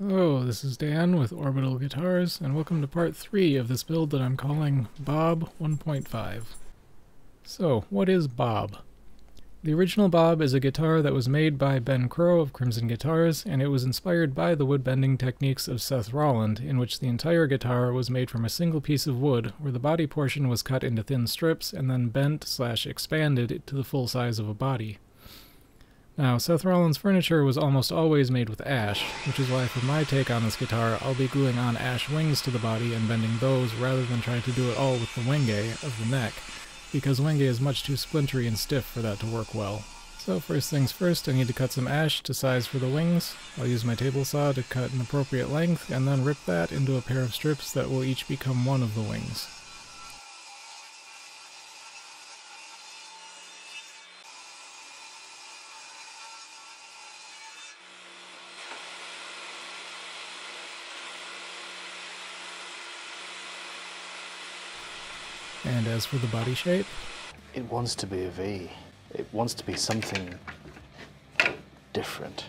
Hello, this is Dan with Orbital Guitars, and welcome to part 3 of this build that I'm calling Bob 1.5. So, what is Bob? The original Bob is a guitar that was made by Ben Crow of Crimson Guitars, and it was inspired by the woodbending techniques of Seth Roland, in which the entire guitar was made from a single piece of wood, where the body portion was cut into thin strips and then bent/expanded to the full size of a body. Now, Seth Rollins' furniture was almost always made with ash, which is why for my take on this guitar, I'll be gluing on ash wings to the body and bending those rather than trying to do it all with the Wenge of the neck, because Wenge is much too splintery and stiff for that to work well. So first things first, I need to cut some ash to size for the wings. I'll use my table saw to cut an appropriate length and then rip that into a pair of strips that will each become one of the wings. And as for the body shape, it wants to be a V. It wants to be something different.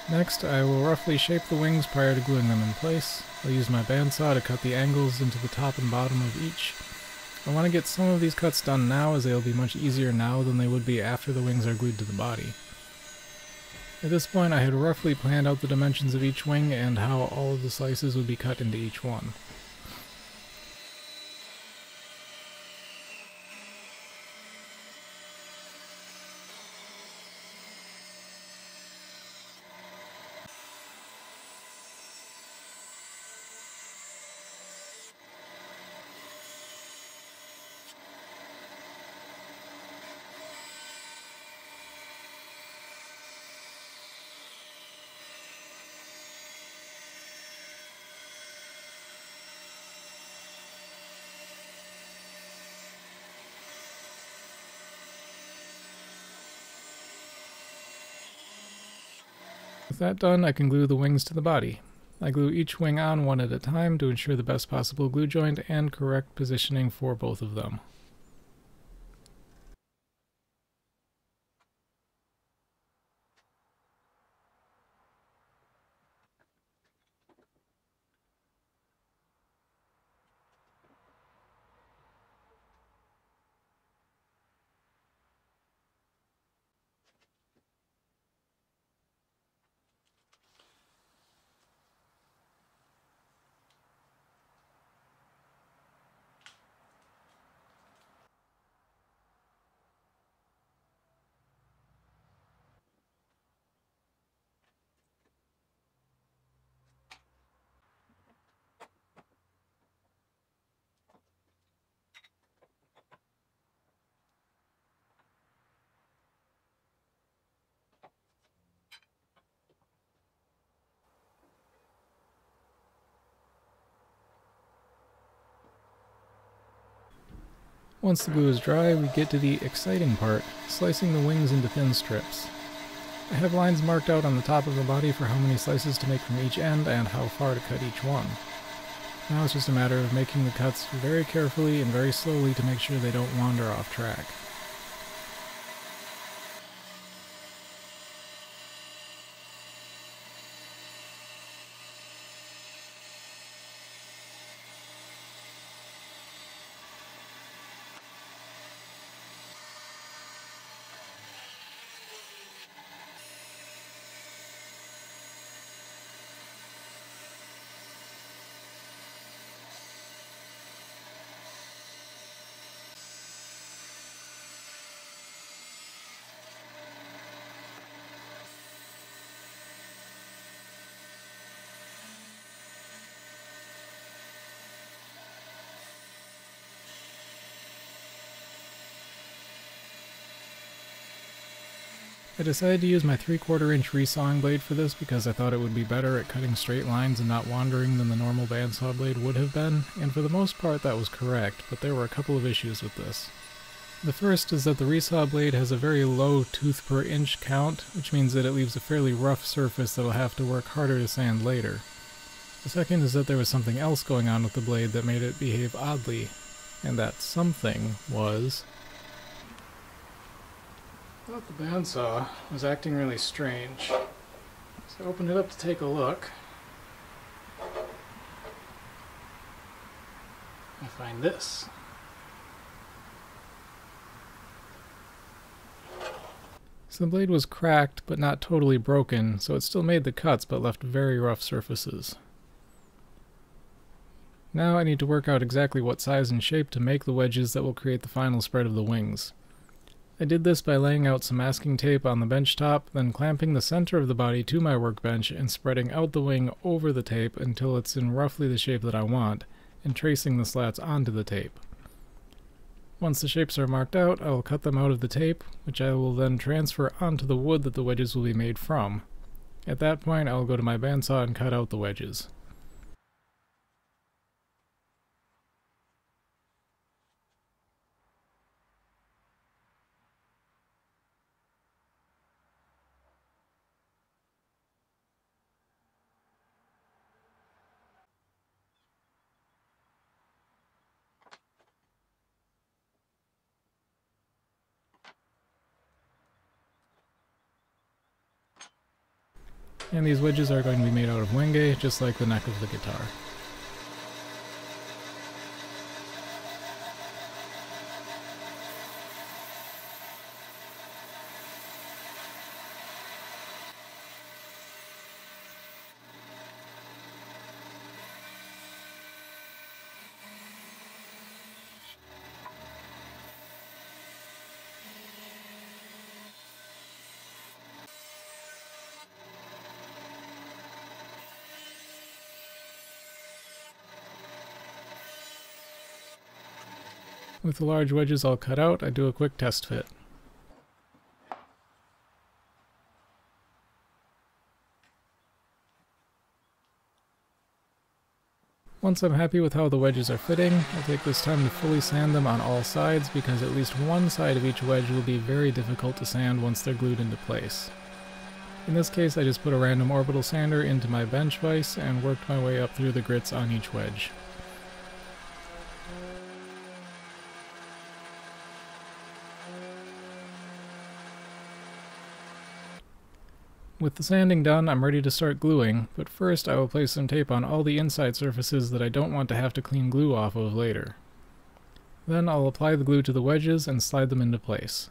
Next, I will roughly shape the wings prior to gluing them in place. I'll use my bandsaw to cut the angles into the top and bottom of each. I want to get some of these cuts done now, as they will be much easier now than they would be after the wings are glued to the body. At this point, I had roughly planned out the dimensions of each wing and how all of the slices would be cut into each one. With that done, I can glue the wings to the body. I glue each wing on one at a time to ensure the best possible glue joint and correct positioning for both of them. Once the glue is dry, we get to the exciting part, slicing the wings into thin strips. I have lines marked out on the top of the body for how many slices to make from each end and how far to cut each one. Now it's just a matter of making the cuts very carefully and very slowly to make sure they don't wander off track. I decided to use my 3/4 inch resawing blade for this because I thought it would be better at cutting straight lines and not wandering than the normal bandsaw blade would have been, and for the most part that was correct, but there were a couple of issues with this. The first is that the resaw blade has a very low tooth per inch count, which means that it leaves a fairly rough surface that'll have to work harder to sand later. The second is that there was something else going on with the blade that made it behave oddly, and that something was I thought the bandsaw was acting really strange, so I opened it up to take a look. I find this. So the blade was cracked, but not totally broken, so it still made the cuts but left very rough surfaces. Now I need to work out exactly what size and shape to make the wedges that will create the final spread of the wings. I did this by laying out some masking tape on the bench top, then clamping the center of the body to my workbench and spreading out the wing over the tape until it's in roughly the shape that I want, and tracing the slats onto the tape. Once the shapes are marked out, I will cut them out of the tape, which I will then transfer onto the wood that the wedges will be made from. At that point, I will go to my bandsaw and cut out the wedges. And these wedges are going to be made out of Wenge, just like the neck of the guitar. With the large wedges all cut out, I do a quick test fit. Once I'm happy with how the wedges are fitting, I'll take this time to fully sand them on all sides because at least one side of each wedge will be very difficult to sand once they're glued into place. In this case, I just put a random orbital sander into my bench vise and worked my way up through the grits on each wedge. With the sanding done, I'm ready to start gluing, but first I will place some tape on all the inside surfaces that I don't want to have to clean glue off of later. Then I'll apply the glue to the wedges and slide them into place.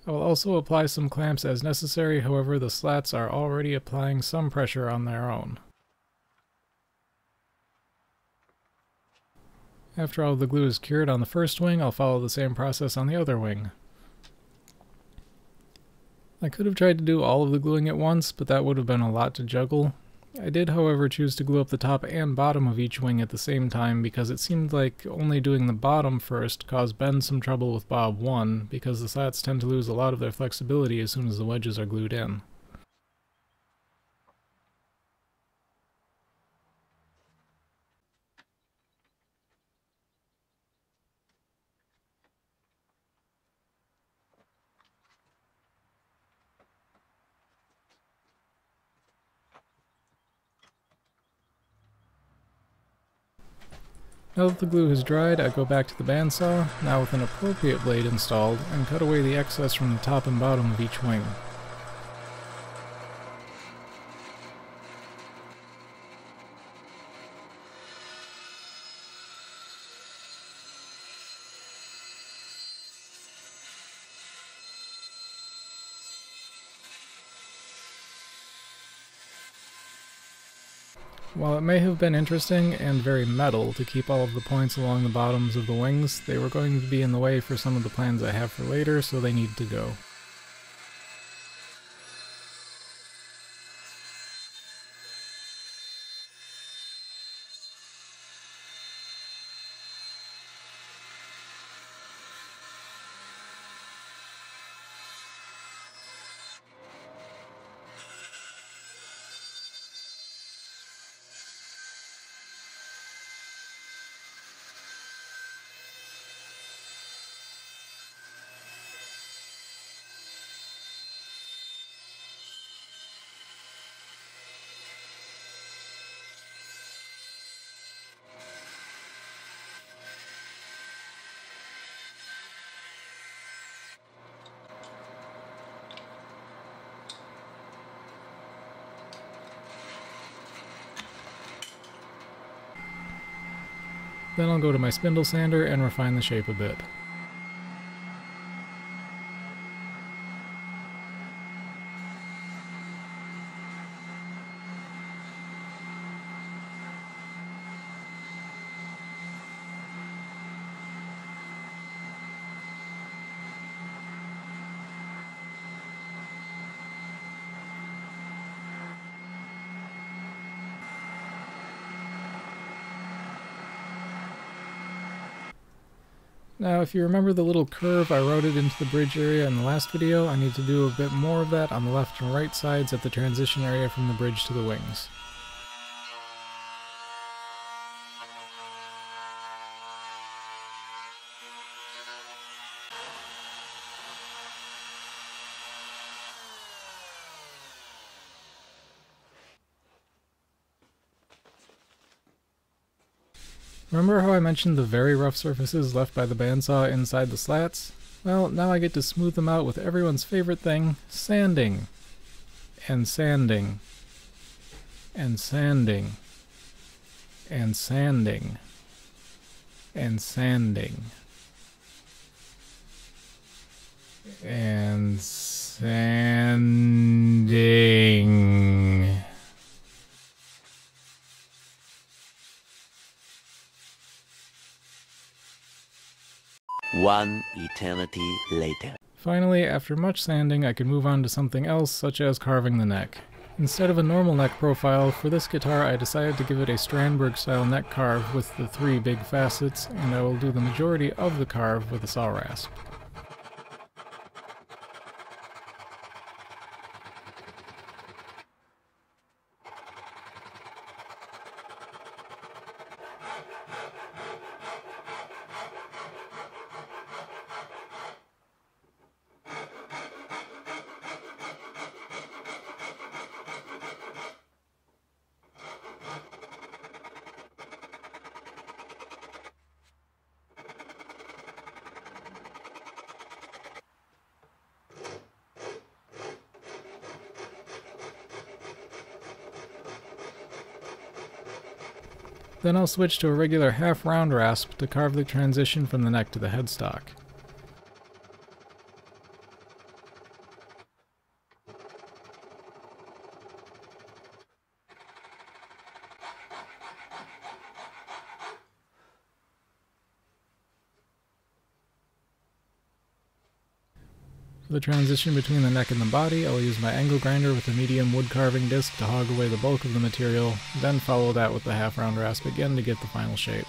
I will also apply some clamps as necessary, however the slats are already applying some pressure on their own. After all the glue is cured on the first wing, I'll follow the same process on the other wing. I could have tried to do all of the gluing at once, but that would have been a lot to juggle. I did, however, choose to glue up the top and bottom of each wing at the same time because it seemed like only doing the bottom first caused Ben some trouble with Bob 1 because the slats tend to lose a lot of their flexibility as soon as the wedges are glued in. Now that the glue has dried, I go back to the bandsaw, now with an appropriate blade installed, and cut away the excess from the top and bottom of each wing. While it may have been interesting and very metal to keep all of the points along the bottoms of the wings, they were going to be in the way for some of the plans I have for later, so they need to go. Then I'll go to my spindle sander and refine the shape a bit. Now, if you remember the little curve I routed into the bridge area in the last video, I need to do a bit more of that on the left and right sides at the transition area from the bridge to the wings. Remember how I mentioned the very rough surfaces left by the bandsaw inside the slats? Well, now I get to smooth them out with everyone's favorite thing, sanding. And sanding. And sanding. And sanding. And sanding. And sanding. One eternity later. Finally, after much sanding, I can move on to something else, such as carving the neck. Instead of a normal neck profile, for this guitar I decided to give it a Strandberg-style neck carve with the 3 big facets, and I will do the majority of the carve with a saw rasp. Then I'll switch to a regular half-round rasp to carve the transition from the neck to the headstock. For the transition between the neck and the body, I'll use my angle grinder with a medium wood carving disc to hog away the bulk of the material, then follow that with the half-round rasp again to get the final shape.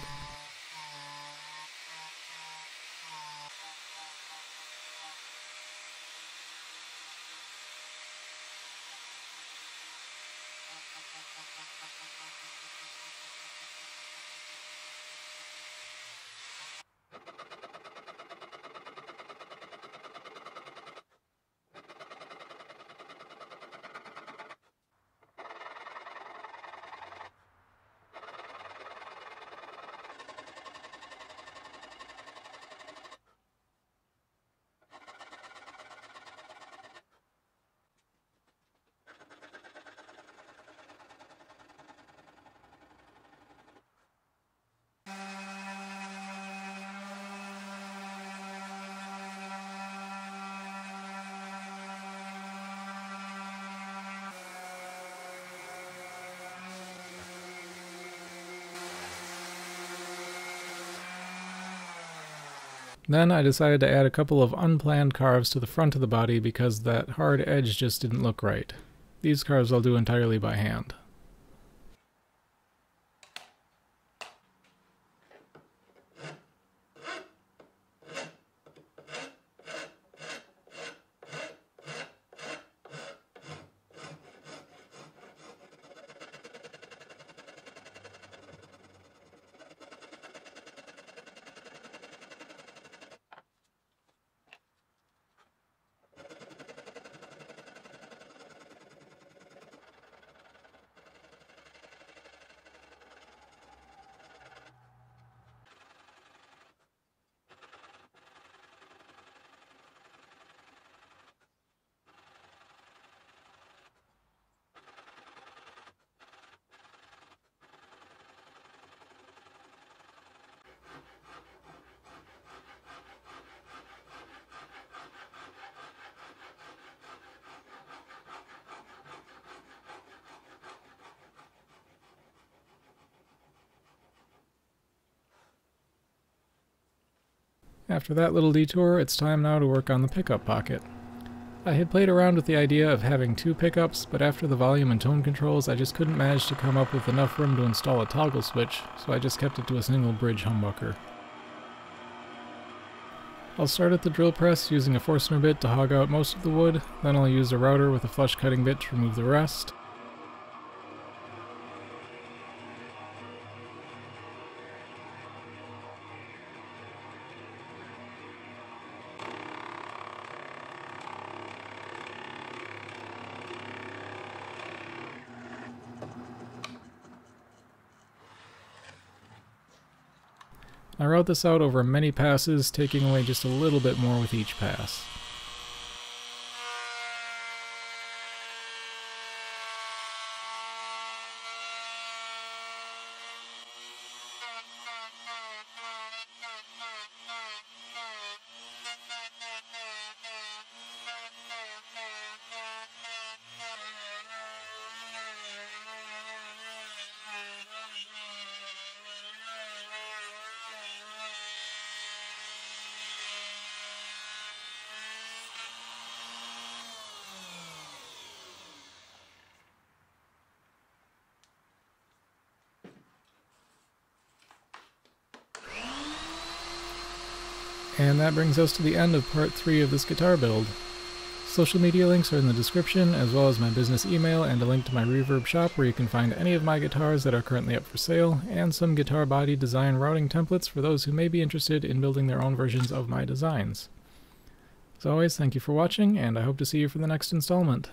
Then I decided to add a couple of unplanned carves to the front of the body because that hard edge just didn't look right. These carves I'll do entirely by hand. After that little detour, it's time now to work on the pickup pocket. I had played around with the idea of having 2 pickups, but after the volume and tone controls I just couldn't manage to come up with enough room to install a toggle switch, so I just kept it to a single bridge humbucker. I'll start at the drill press using a Forstner bit to hog out most of the wood, then I'll use a router with a flush cutting bit to remove the rest. I route this out over many passes, taking away just a little bit more with each pass. And that brings us to the end of part 3 of this guitar build. Social media links are in the description, as well as my business email and a link to my Reverb shop where you can find any of my guitars that are currently up for sale, and some guitar body design routing templates for those who may be interested in building their own versions of my designs. As always, thank you for watching, and I hope to see you for the next installment.